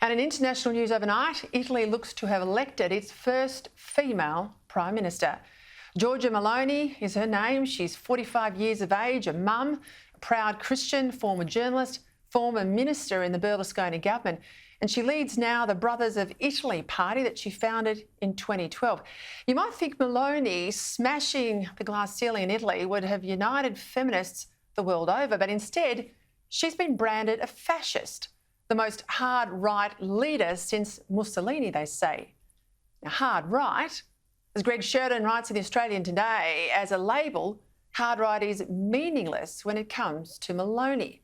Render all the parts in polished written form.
And in international news overnight, Italy looks to have elected its first female Prime Minister. Giorgia Meloni is her name. She's 45 years of age, a mum, a proud Christian, former journalist, former minister in the Berlusconi government. And she leads now the Brothers of Italy party that she founded in 2012. You might think Meloni smashing the glass ceiling in Italy would have united feminists the world over, but instead she's been branded a fascist, the most hard-right leader since Mussolini, they say. Now, hard-right, as Greg Sheridan writes in The Australian today, as a label, hard-right is meaningless when it comes to Meloni.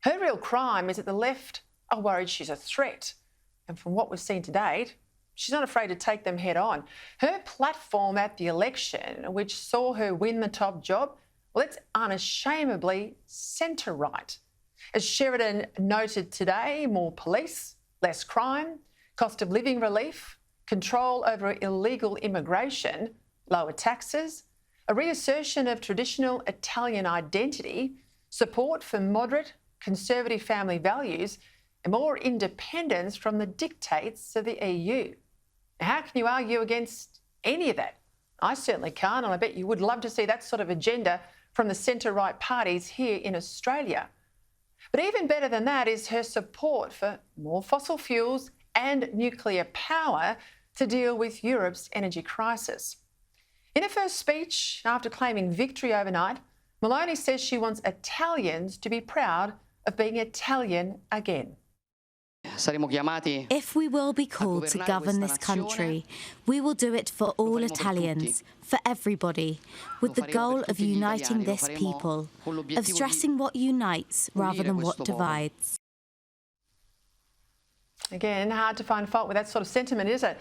Her real crime is that the left are worried she's a threat. And from what we've seen to date, she's not afraid to take them head on. Her platform at the election, which saw her win the top job, well, it's unashamedly centre-right. As Sheridan noted today, more police, less crime, cost of living relief, control over illegal immigration, lower taxes, a reassertion of traditional Italian identity, support for moderate, conservative family values, and more independence from the dictates of the EU. Now, how can you argue against any of that? I certainly can't, and I bet you would love to see that sort of agenda from the centre-right parties here in Australia. But even better than that is her support for more fossil fuels and nuclear power to deal with Europe's energy crisis. In her first speech, after claiming victory overnight, Meloni says she wants Italians to be proud of being Italian again. If we will be called to govern this country, we will do it for all Italians, for everybody, with the goal of uniting this people, of stressing what unites rather than what divides. Again, hard to find fault with that sort of sentiment, is it?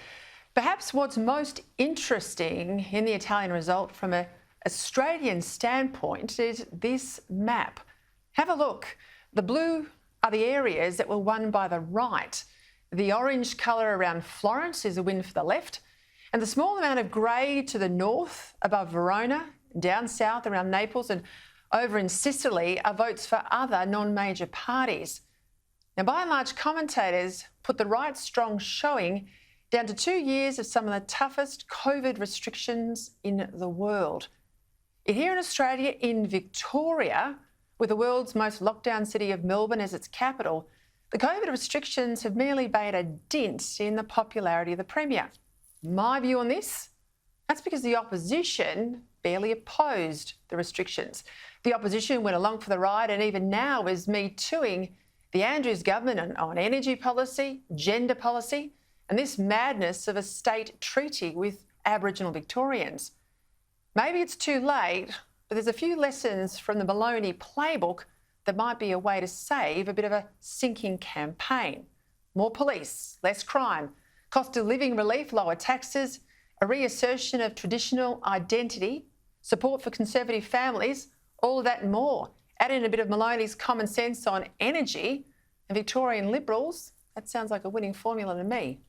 Perhaps what's most interesting in the Italian result from an Australian standpoint is this map. Have a look. The blue are the areas that were won by the right. The orange colour around Florence is a win for the left, and the small amount of grey to the north above Verona, down south around Naples and over in Sicily are votes for other non-major parties. Now, by and large, commentators put the right's strong showing down to 2 years of some of the toughest COVID restrictions in the world. Yet here in Australia, in Victoria, with the world's most locked-down city of Melbourne as its capital, the COVID restrictions have merely made a dent in the popularity of the Premier. My view on this? That's because the opposition barely opposed the restrictions. The opposition went along for the ride and even now is me-tooing the Andrews government on energy policy, gender policy, and this madness of a state treaty with Aboriginal Victorians. Maybe it's too late, but there's a few lessons from the Meloni playbook that might be a way to save a bit of a sinking campaign. More police, less crime, cost of living relief, lower taxes, a reassertion of traditional identity, support for conservative families, all of that and more. Add in a bit of Meloni's common sense on energy and Victorian Liberals, that sounds like a winning formula to me.